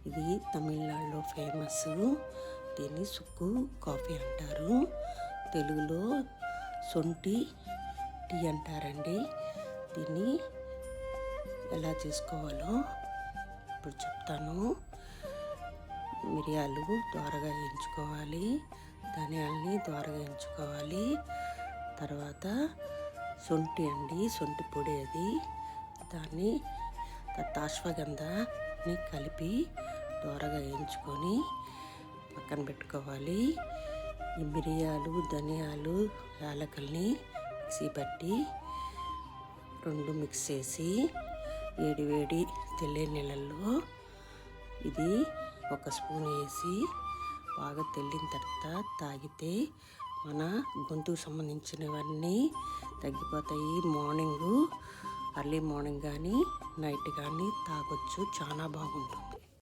ఇది తమిళనాడులో ఫేమస్. దీన్ని సుక్కు కాఫీ అంటారు. తెలుగులో సొంటి టీ అంటారండి. దీన్ని ఎలా చేసుకోవాలో ఇప్పుడు చెప్తాను. మిరియాలు దోరగా వేయించుకోవాలి, ధనియాలని దోరగా వేయించుకోవాలి. తర్వాత సొంటి అండి, సొంటి పొడి అది. దాన్ని అశ్వగంధాని కలిపి దోరగా వేయించుకొని పక్కన పెట్టుకోవాలి. ఈ మిరియాలు, ధనియాలు, యాలకుల్ని మిక్సీ పట్టి రెండు మిక్స్ చేసి వేడి తెల్లే నీళ్ళల్లో ఇది ఒక స్పూన్ వేసి బాగా తెల్లిన తర్వాత తాగితే మన గొంతుకు సంబంధించినవన్నీ తగ్గిపోతాయి. ఎర్లీ మార్నింగ్ కానీ నైట్ కానీ తాగొచ్చు. చాలా బాగుంటుంది.